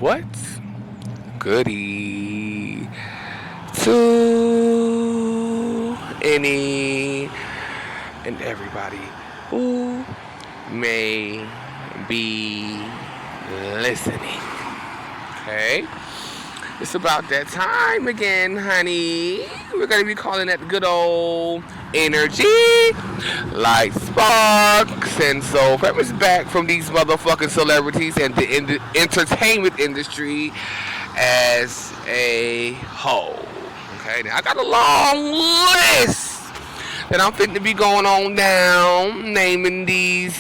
What's goody to any and everybody who may be listening? Okay, it's about that time again, honey. We're gonna be calling that good old energy, light sparks, and so Fragments back from these motherfucking celebrities and the entertainment industry as a whole. Okay, now I got a long list that I'm fitting to be going on down, naming these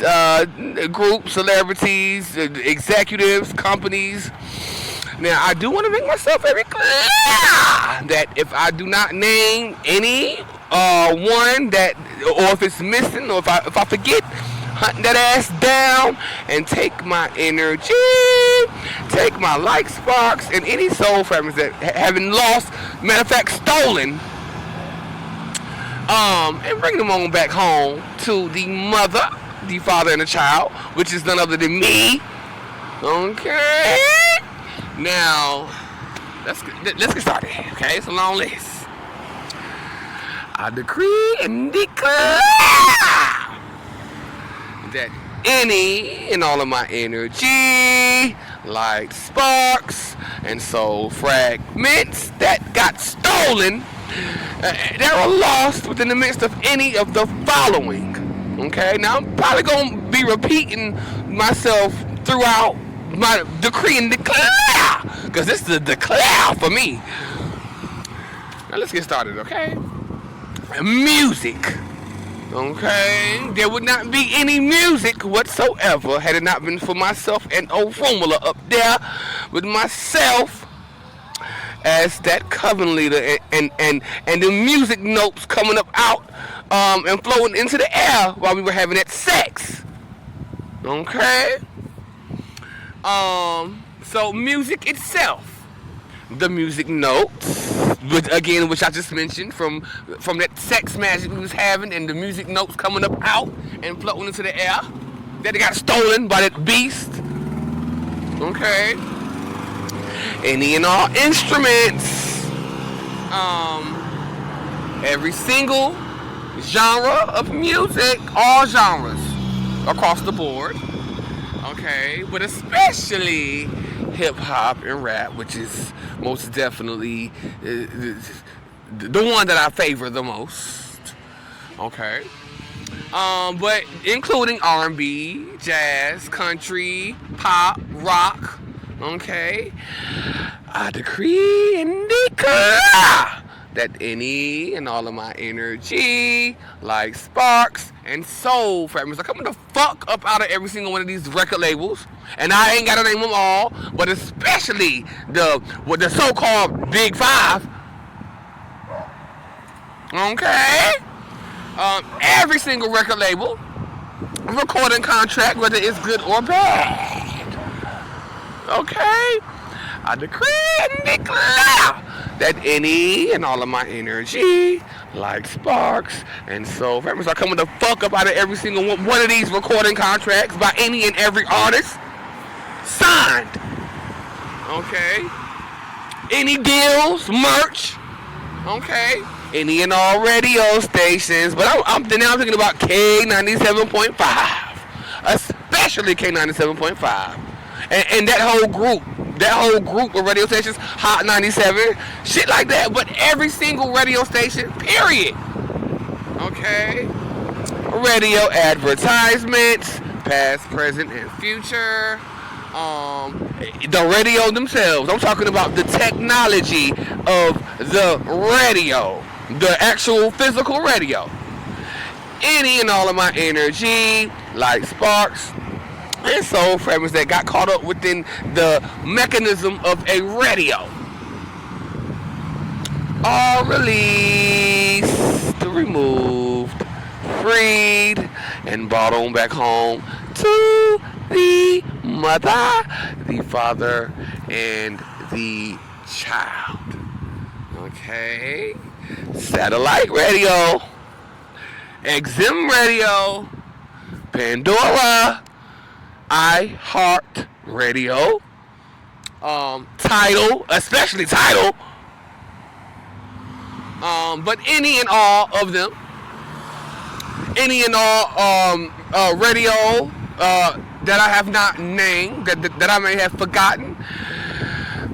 groups, celebrities, executives, companies. Now, I do want to make myself very clear that if I do not name any one that, or if it's missing, or if I forget, hunt that ass down and take my energy, take my light sparks, and any soul fragments that haven't lost, matter of fact, stolen, and bring them on back home to the mother, the father, and the child, which is none other than me. Okay. Now, let's get started. Okay, it's a long list. I decree and declare that any and all of my energy, light sparks, and soul fragments that got stolen, that were lost within the midst of any of the following. Okay, now I'm probably gonna be repeating myself throughout my decree and declare, because this is the declare for me. Now let's get started, okay? Music. Okay, there would not be any music whatsoever had it not been for myself and old Formula up there with myself as that coven leader, and the music notes coming up out and flowing into the air while we were having that sex. Okay. So music itself, the music notes, which I just mentioned from that sex magic we was having, and the music notes coming up out and floating into the air, that got stolen by that beast. Okay. Any and all instruments, every single genre of music, all genres across the board. Okay, but especially hip hop and rap, which is most definitely the one that I favor the most. Okay, but including R&B, jazz, country, pop, rock. Okay, I decree and declare that any and all of my energy, like sparks and soul fragments, are coming the fuck up out of every single one of these record labels. And I ain't gotta name them all, but especially the so-called Big Five. Okay? Every single record label, recording contract, whether it's good or bad. Okay? I decree and declare that any and all of my energy, like sparks and soul fragments, are coming the fuck up out of every single one of these recording contracts by any and every artist signed. Okay? Any deals, merch, okay? Any and all radio stations, but I'm now thinking about K97.5, especially K97.5, and that whole group of radio stations, Hot 97, shit like that, but every single radio station, period. Okay? Radio advertisements, past, present, and future. The radio themselves. I'm talking about the technology of the radio, the actual physical radio. Any and all of my energy, like sparks and soul fragments that got caught up within the mechanism of a radio, are released, removed, freed, and brought on back home to the mother, the father, and the child. Okay? Satellite radio, XM radio, Pandora, iHeart Radio, Tidal, especially Tidal, but any and all of them, any and all radio that I have not named, that I may have forgotten,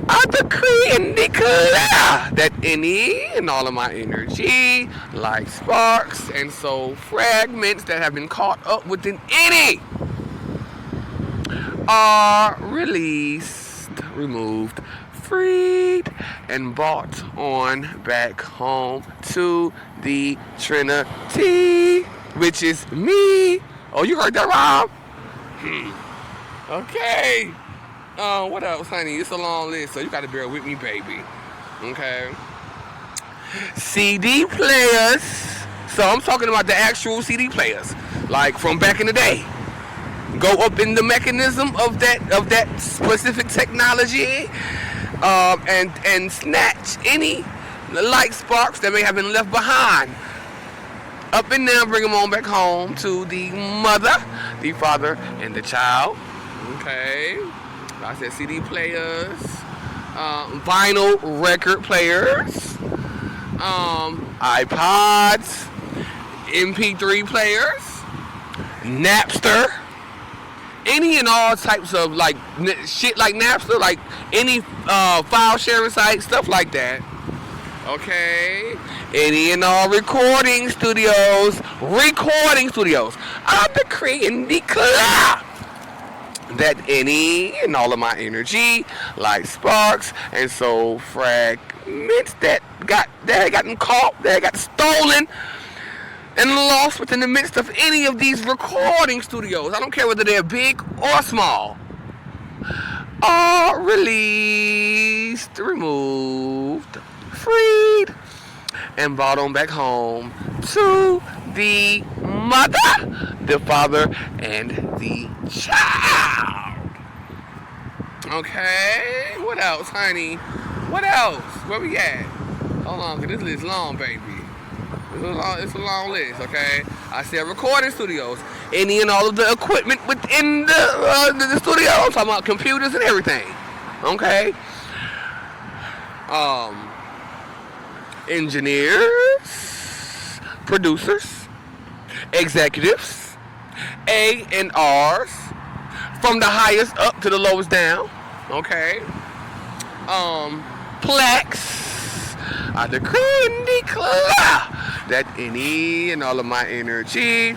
I decree and declare that any and all of my energy, like sparks and soul fragments that have been caught up within any, are released, removed, freed, and brought on back home to the Trinity, which is me. Oh, you heard that, Rob? Okay. What else, honey? It's a long list, so you gotta bear with me, baby. Okay. CD players. So I'm talking about the actual CD players, like from back in the day. Go up in the mechanism of that specific technology, and snatch any light sparks that may have been left behind. Up in there, bring them on back home to the mother, the father, and the child. Okay. I said CD players, vinyl record players, iPods, MP3 players, Napster, any and all types of like shit like Napster, like any file sharing site, stuff like that. Okay, any and all recording studios. I decree and declare that any and all of my energy, like sparks and soul fragments that had gotten caught, that had got stolen and lost within the midst of any of these recording studios, I don't care whether they're big or small, are released, removed, freed, and brought on back home to the mother, the father, and the child. Okay, what else, honey? What else? Where we at? Hold on, cause this list long, baby. It's a long list, okay? I said recording studios, any and all of the equipment within the studio. I'm talking about computers and everything, okay? Engineers, producers, executives, A&Rs, from the highest up to the lowest down, okay? Plaques. I decree and declare that any and all of my energy,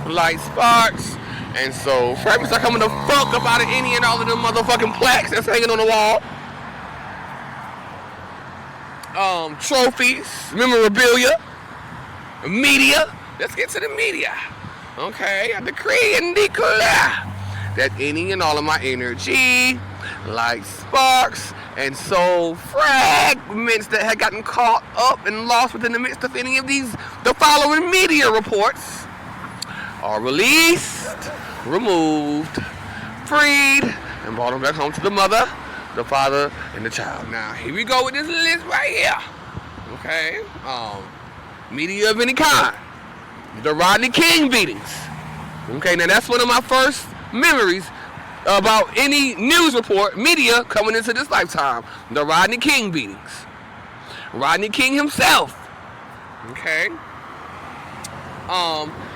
light sparks, and so fragments are coming the fuck up out of any and all of them motherfucking plaques that's hanging on the wall. Trophies, memorabilia, media. Let's get to the media. Okay, I decree and declare that any and all of my energy, like sparks and soul fragments that had gotten caught up and lost within the midst of any of the following media reports, are released, removed, freed, and brought them back home to the mother, the father, and the child. Now, here we go with this list right here. Okay, media of any kind. The Rodney King beatings. Okay, now that's one of my first memories about any news report, media coming into this lifetime. The Rodney King beatings. Rodney King himself. Okay.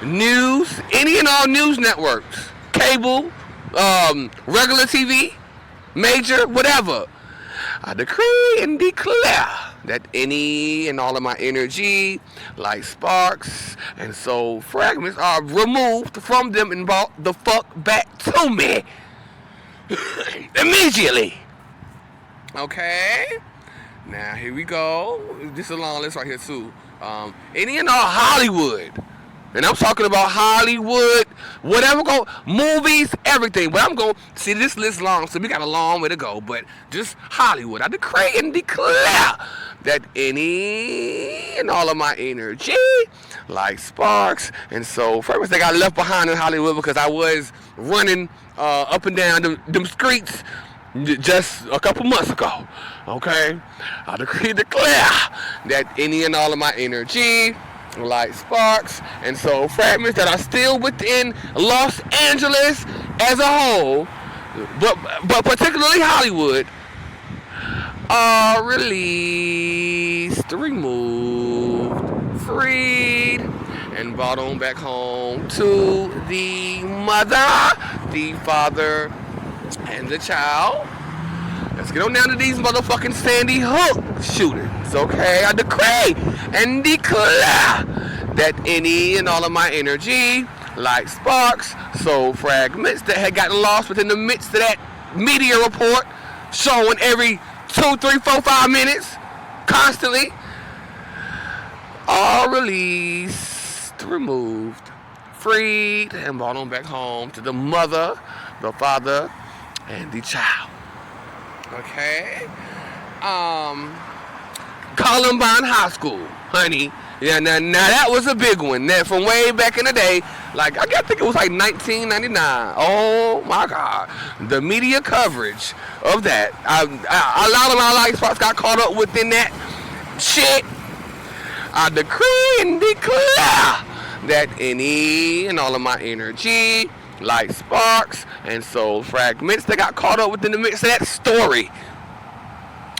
News, any and all news networks, cable, regular TV, major, whatever. I decree and declare that any and all of my energy, like sparks and soul fragments, are removed from them and brought the fuck back to me immediately. Okay? Now, here we go. This is a long list right here, too. Any and all Hollywood. And I'm talking about Hollywood, whatever go, movies, everything. But I'm going to see this list long, so we got a long way to go. But just Hollywood. I decree and declare that any and all of my energy, like sparks and soul fragments, that got left behind in Hollywood because I was running up and down them streets just a couple months ago. Okay? I decree and declare that any and all of my energy, like sparks and soul fragments that are still within Los Angeles as a whole, but particularly Hollywood, are released, removed, freed, and brought on back home to the mother, the father, and the child. Let's get on down to these motherfucking Sandy Hook shootings, okay? I decree and declare that any and all of my energy, like sparks, soul fragments that had gotten lost within the midst of that media report, showing every 2, 3, 4, 5 minutes, constantly, are released, removed, freed, and brought on back home to the mother, the father, and the child. Okay? Columbine High School, honey. Yeah, now that was a big one. That from way back in the day, like I think it was like 1999. Oh my God, the media coverage of that. A lot of my life spots got caught up within that shit. I decree and declare that any and all of my energy, like sparks and soul fragments, that got caught up within the mix of that story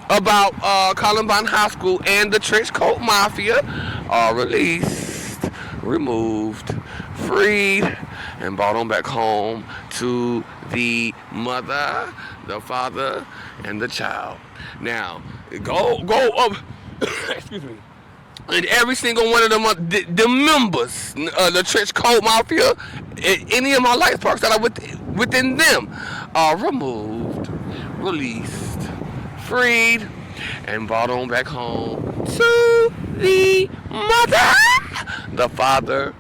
about Columbine High School and the trench coat mafia are released, removed, freed, and brought on back home to the mother, the father, and the child. Now, go up, excuse me, and every single one of them, the members, the trench coat mafia, any of my life sparks that are within them are removed, released, freed, and brought on back home to the mother, the father,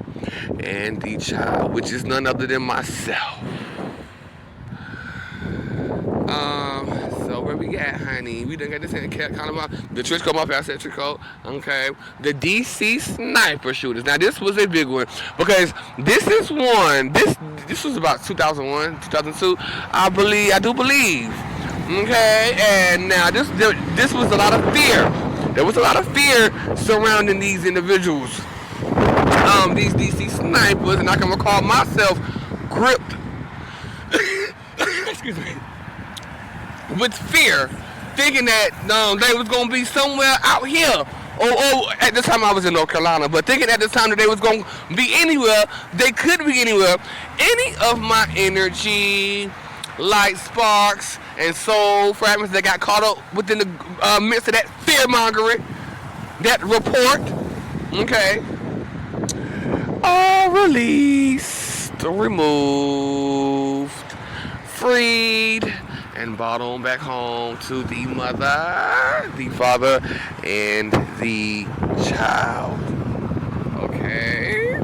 and the child, which is none other than myself. So where we at, honey? We done got this in kind of the trench coat mafia, I said trench coat, okay. The DC sniper shooters. Now this was a big one because this is one. This was about 2001, 2002. I do believe. Okay, and now this was a lot of fear. There was a lot of fear surrounding these individuals. These DC snipers, and I can recall myself gripped excuse me, with fear, thinking that they was gonna be somewhere out here. Or at the time I was in North Carolina, but thinking at the time that they was gonna be anywhere, they could be anywhere. Any of my energy, light sparks, and soul fragments that got caught up within the midst of that fear mongering, that report, okay, all released, removed, freed, and brought on back home to the mother, the father, and the child. Okay.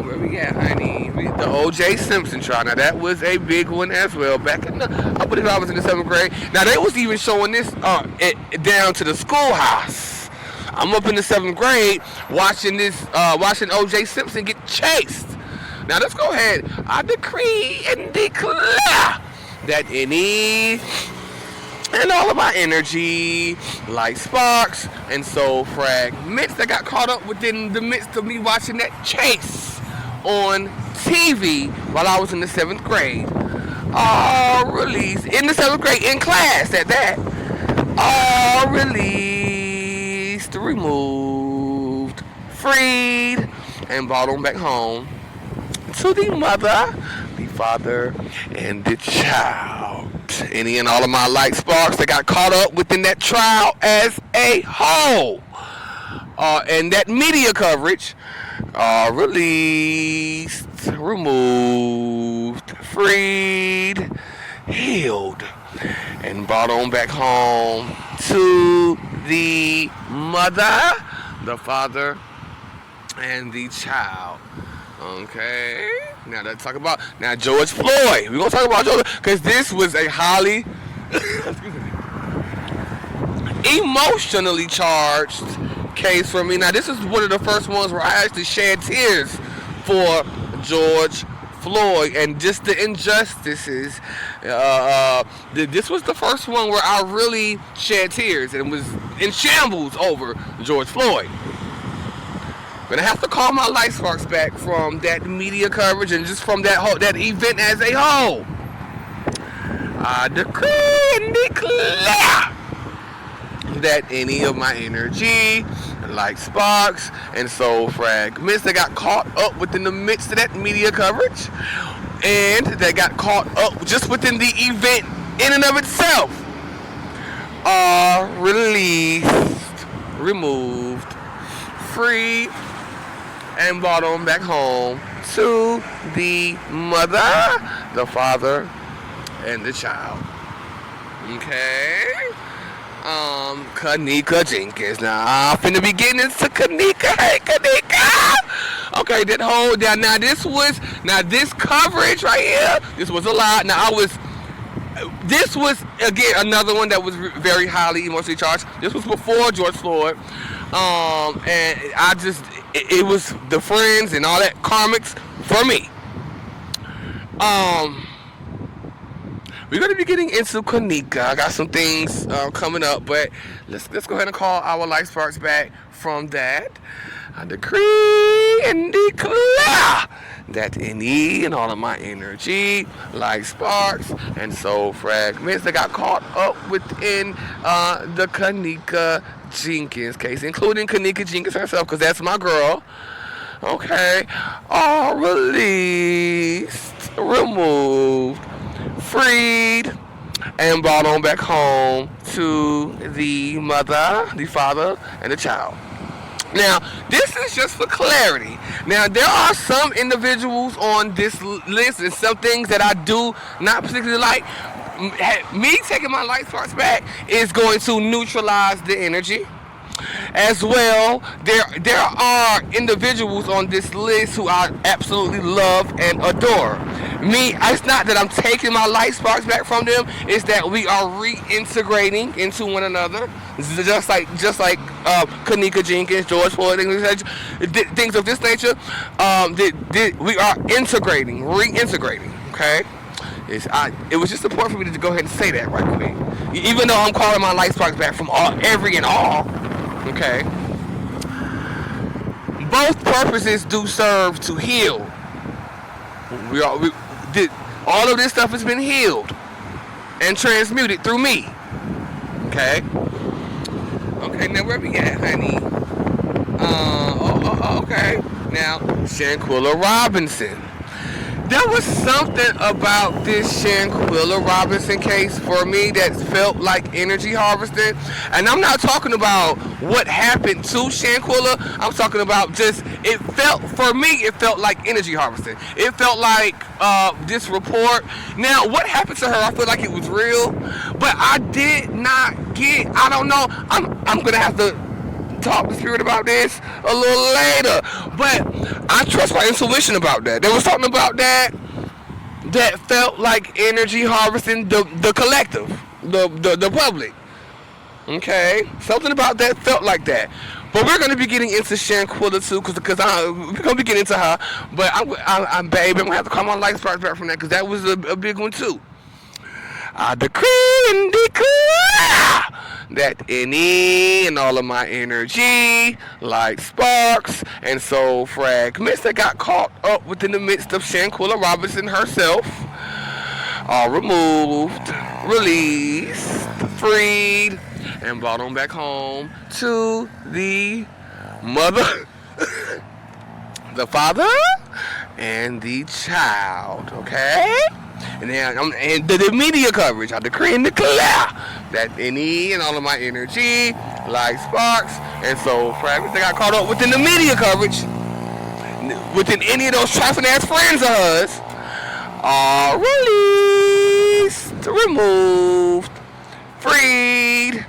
Where we at, honey? The O.J. Simpson trial. Now that was a big one as well. Back in I believe I was in the 7th grade. Now they was even showing this down to the schoolhouse. I'm up in the 7th grade watching O.J. Simpson get chased. Now let's go ahead. I decree and declare that any and all of my energy, like sparks and soul fragments that got caught up within the midst of me watching that chase on TV while I was in the 7th grade, all released in the 7th grade in class at that, all released, removed, freed, and brought on back home to the mother, the father, and the child. Any and all of my light sparks that got caught up within that trial as a whole, and that media coverage, released, removed, freed, healed, and brought on back home to the mother, the father, and the child. Okay, now let's talk about George Floyd. We're gonna talk about George because this was a highly emotionally charged case for me. Now this is one of the first ones where I actually shed tears for George Floyd and just the injustices. This was the first one where I really shed tears and was in shambles over George Floyd. But I have to call my light sparks back from that media coverage and just from that event as a whole. I decree and declare that any of my energy, like sparks and soul fragments that got caught up within the midst of that media coverage, and that got caught up just within the event in and of itself, are released, removed, freed, and brought on back home to the mother, the father, and the child. Okay? Kanika Jenkins. Now, I'm finna be getting into Kanika. Hey, Kanika! Okay, that whole, now this coverage right here, this was a lot. Now, this was, again, another one that was very highly emotionally charged. This was before George Floyd. And it was the friends and all that karmics for me. We're going to be getting into Kanika. I got some things coming up, but let's go ahead and call our light sparks back from that. I decree and declare that any and all of my energy, like sparks and soul fragments that got caught up within the Kanika Jenkins case, including Kanika Jenkins herself, because that's my girl, okay, are released, removed, freed, and brought on back home to the mother, the father, and the child. Now, this is just for clarity. Now, there are some individuals on this list and some things that I do not particularly like. Me taking my light sparks back is going to neutralize the energy. As well, there are individuals on this list who I absolutely love and adore. Me, it's not that I'm taking my light sparks back from them, it's that we are reintegrating into one another. Just like Kanika Jenkins, George Floyd, things of this nature. We are reintegrating, okay? It was just important for me to go ahead and say that right quick. Even though I'm calling my light sparks back from every and all, okay? Both purposes do serve to heal. All of this stuff has been healed and transmuted through me. Okay? Okay, now where we at, honey? Okay. Now, Shanquilla Robinson. There was something about this Shanquilla Robinson case for me that felt like energy harvesting. And I'm not talking about what happened to Shanquilla. I'm talking about it felt like energy harvesting. It felt like this report. Now, what happened to her, I feel like it was real. But I did not I don't know. I'm going to have to talk to Spirit about this a little later, but I trust my intuition about that. There was something about that felt like energy harvesting the collective, the public. Okay, something about that felt like that. But we're gonna be getting into Shanquilla too, because we're gonna be getting into her. But I'm gonna have to call my light sparks back from that, because that was a big one too. I decree and declare that any and all of my energy, like sparks and soul fragments that got caught up within the midst of Shanquilla Robinson herself, are removed, released, freed, and brought on back home to the mother, the father, and the child. Okay? And then and the media coverage, I decree and declare that any and all of my energy, like sparks and soul fragments that got caught up within the media coverage, within any of those trifling ass friends of hers, are released, removed, freed,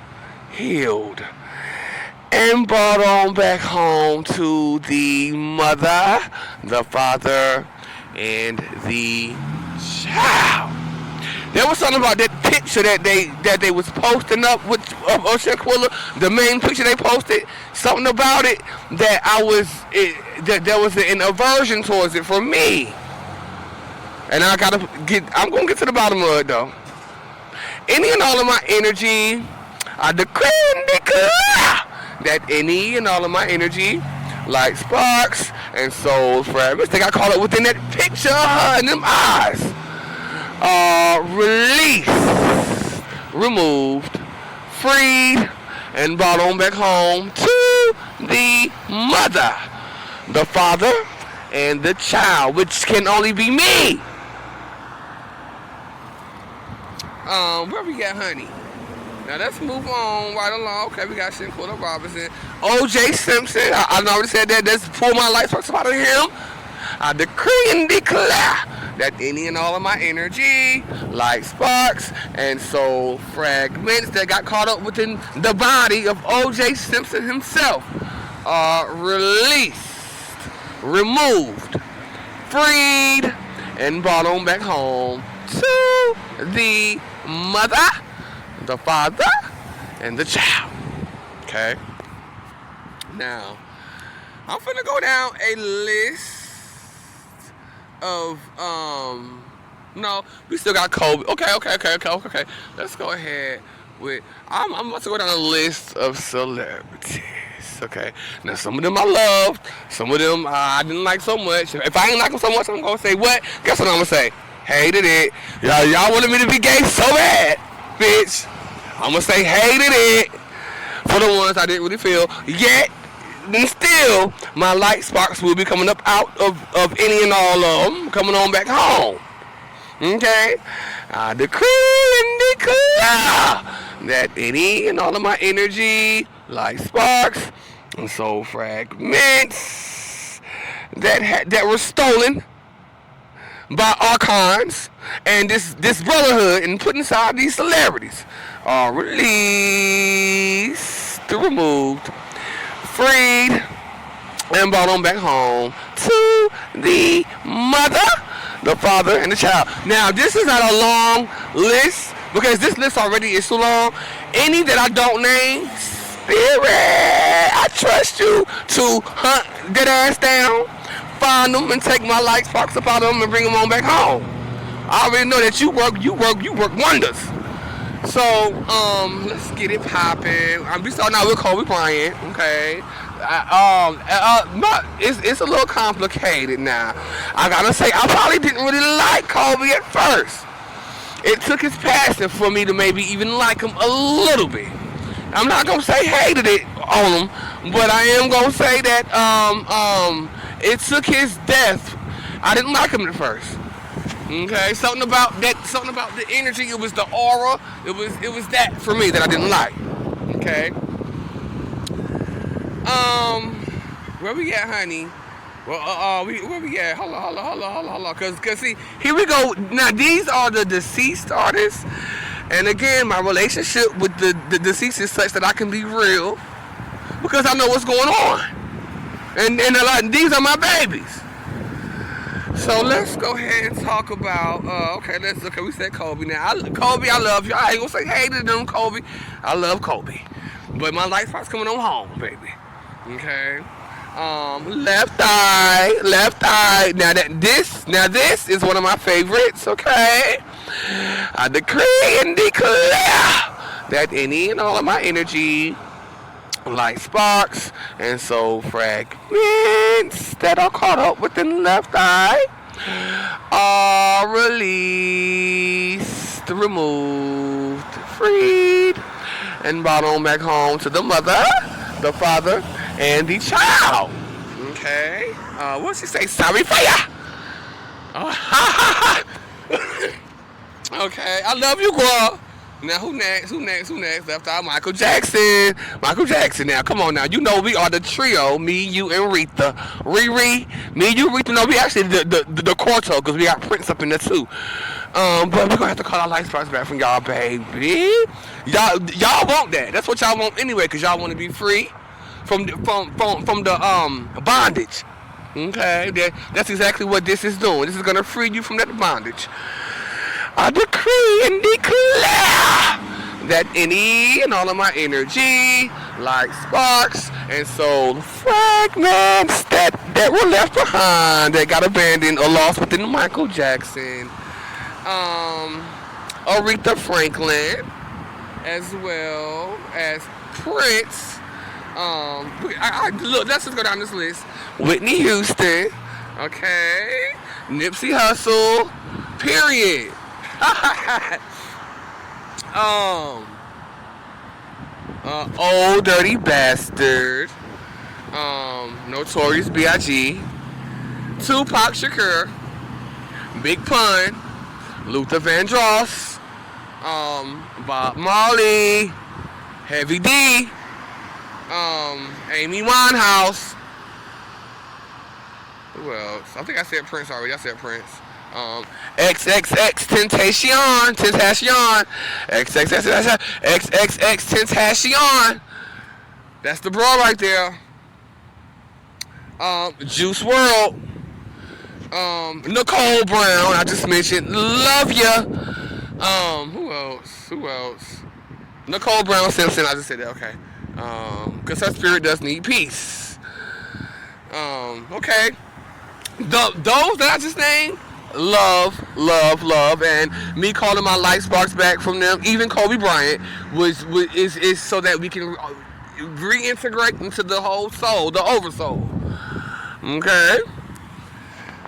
healed, and brought on back home to the mother, the father, and the child. There was something about that picture that they was posting up with Shanquilla, the main picture they posted. Something about it that that there was an aversion towards it for me. And I'm gonna get to the bottom of it though. Any and all of my energy, I declare and declare that any and all of my energy, like sparks and soul fragments, they got caught up within that picture of her and them eyes, released, removed, freed, and brought on back home to the mother, the father, and the child, which can only be me. Where we got honey? Now let's move on right along. Okay, we got Shinkola Robinson. O.J. Simpson. I already said that. Let's pull my life sparks out of him. I decree and declare that any and all of my energy, like sparks and soul fragments that got caught up within the body of O.J. Simpson himself, are released, removed, freed, and brought on back home to the mother, the father, and the child. Okay? Now, I'm finna go down a list of, no, we still got Kobe. Okay. Let's go ahead with, I'm about to go down a list of celebrities. Okay? Now, some of them I loved, some of them I didn't like so much. If I ain't like them so much, I'm gonna say what? Guess what I'm gonna say? Hated it. Y'all wanted me to be gay so bad, bitch. I'm gonna say hated it for the ones I didn't really feel. Yet, then still, my light sparks will be coming up out of any and all of them, coming on back home. Okay? I decree and declare that any and all of my energy, light sparks, and soul fragments that were stolen by archons and this brotherhood and put inside these celebrities are released, removed, freed, and brought on back home to the mother, the father, and the child. Now, this is not a long list because this list already is too long. Any that I don't name, Spirit, I trust you to hunt that ass down, find them, and take my light sparks up out of them and bring them on back home. I already know that you work wonders. So, let's get it popping. We starting out with Kobe Bryant, okay? It's a little complicated now. I gotta say, I probably didn't really like Kobe at first. It took his passing for me to maybe even like him a little bit. I'm not gonna say hated it on him, but I am gonna say that it took his death. I didn't like him at first. Okay, something about the energy. It was the aura. It was that for me that I didn't like. Okay. Where we at, honey? Well, where we at? Hold on. Cause see, here we go. Now these are the deceased artists, and again, my relationship with the deceased is such that I can be real, because I know what's going on, and these are my babies. So let's go ahead and talk about, we said Kobe. Now, Kobe, I love you. I ain't gonna say hated them, Kobe. I love Kobe. But my life part's coming on home, baby. Okay? Left eye. Now this is one of my favorites, okay? I decree and declare that any and all of my energy, like sparks and soul fragments that are caught up within the left eye, are released, removed, freed, and brought on back home to the mother, the father, and the child. Okay? What's she say? Sorry for ya! Okay, I love you, girl. Now, who next? Left eye, Michael Jackson. Now, come on now. You know we are the trio, me, you, and Rita. Riri, me, you, Rita. No, we actually the quarto, because we got Prince up in there, too. But we're going to have to call our light sparks back from y'all, baby. Y'all want that. That's what y'all want anyway, because y'all want to be free from the bondage. Okay? That's exactly what this is doing. This is going to free you from that bondage. I decree and declare that any and all of my energy, like sparks and soul fragments that were left behind, that got abandoned or lost within Michael Jackson, Aretha Franklin, as well as Prince. Look, let's just go down this list. Whitney Houston, okay, Nipsey Hussle, period. Old Dirty Bastard. Notorious B.I.G. Tupac Shakur. Big Pun. Luther Vandross. Bob Marley. Heavy D. Amy Winehouse. Who else? I think I said Prince already. I said Prince. XXX Tentacion. XXX Tentacion. That's the bro right there. Juice WRLD. Nicole Brown. I just mentioned. Love ya. Who else? Nicole Brown Simpson. I just said that. Okay. Because her spirit does need peace. Okay. Those that I just named, love, and me calling my light sparks back from them, even Kobe Bryant, is so that we can reintegrate into the whole soul, the oversoul. Okay.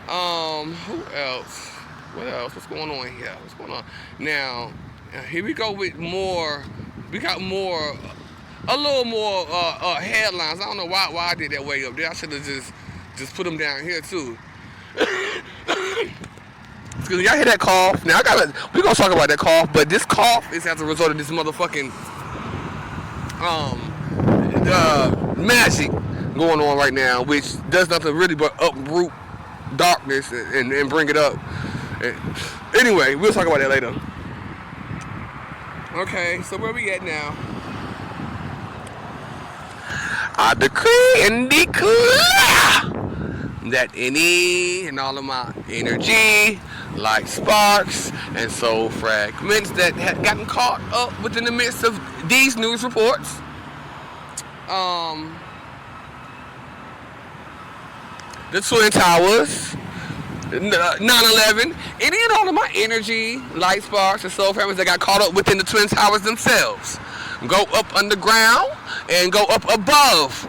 Who else? What else? What's going on here? What's going on? Now, here we go with more. We got more, a little more headlines. I don't know why I did that way up there. I should have just put them down here too. Excuse me, y'all hear that cough? Now we're gonna talk about that cough, but this cough is as a result of this motherfucking magic going on right now, which does nothing really but uproot darkness and bring it up. Anyway, we'll talk about that later. Okay, so where we at now? I decree and declare that any and all of my energy, like sparks and soul fragments that had gotten caught up within the midst of these news reports, the Twin Towers, 9/11, any and all of my energy, light sparks, and soul fragments that got caught up within the Twin Towers themselves go up underground and go up above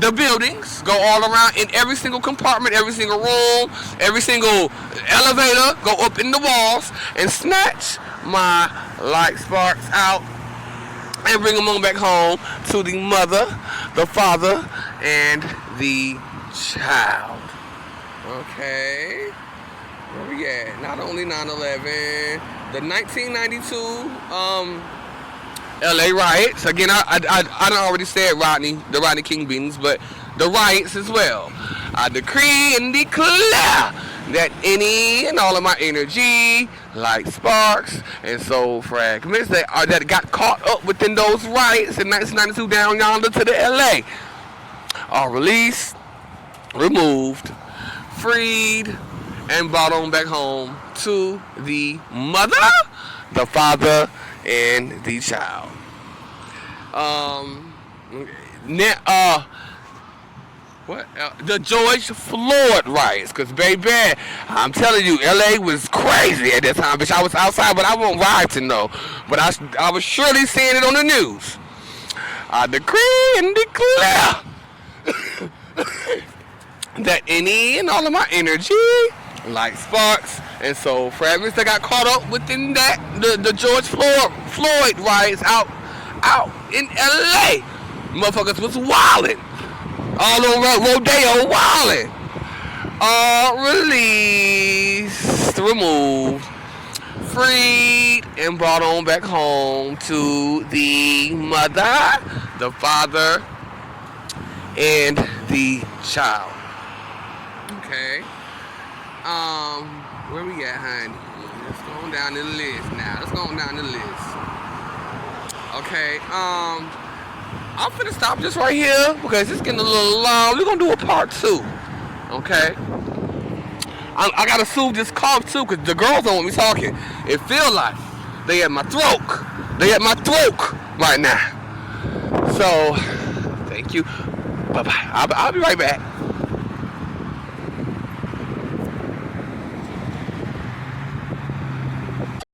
the buildings, go all around in every single compartment, every single room, every single elevator, go up in the walls and snatch my light sparks out and bring them on back home to the mother, the father, and the child. Okay, where we at? Not only 9/11, the 1992 LA riots. Again, I done already said the Rodney King beatings, but the riots as well. I decree and declare that any and all of my energy, like sparks and soul fragments that got caught up within those riots in 1992 down yonder to the LA are released, removed, freed, and brought on back home to the mother, the father, and the child. The George Floyd riots, because baby, I'm telling you, LA was crazy at that time. Bitch, I was outside, but I won't ride to know. But I was surely seeing it on the news. I decree and declare that any and all of my energy, like sparks and soul fragments that got caught up within that the George Floyd riots out in LA, motherfuckers was wildin', all over Rodeo wildin', all released, removed, freed, and brought on back home to the mother, the father, and the child. Okay. Where we at, honey? Let's go down the list now. Okay. I'm finna stop this right here because it's getting a little long. We're gonna do a part 2. Okay. I gotta soothe this cough too because the girls don't want me talking. It feel like they at my throat. Right now. So, thank you. Bye bye. I'll be right back.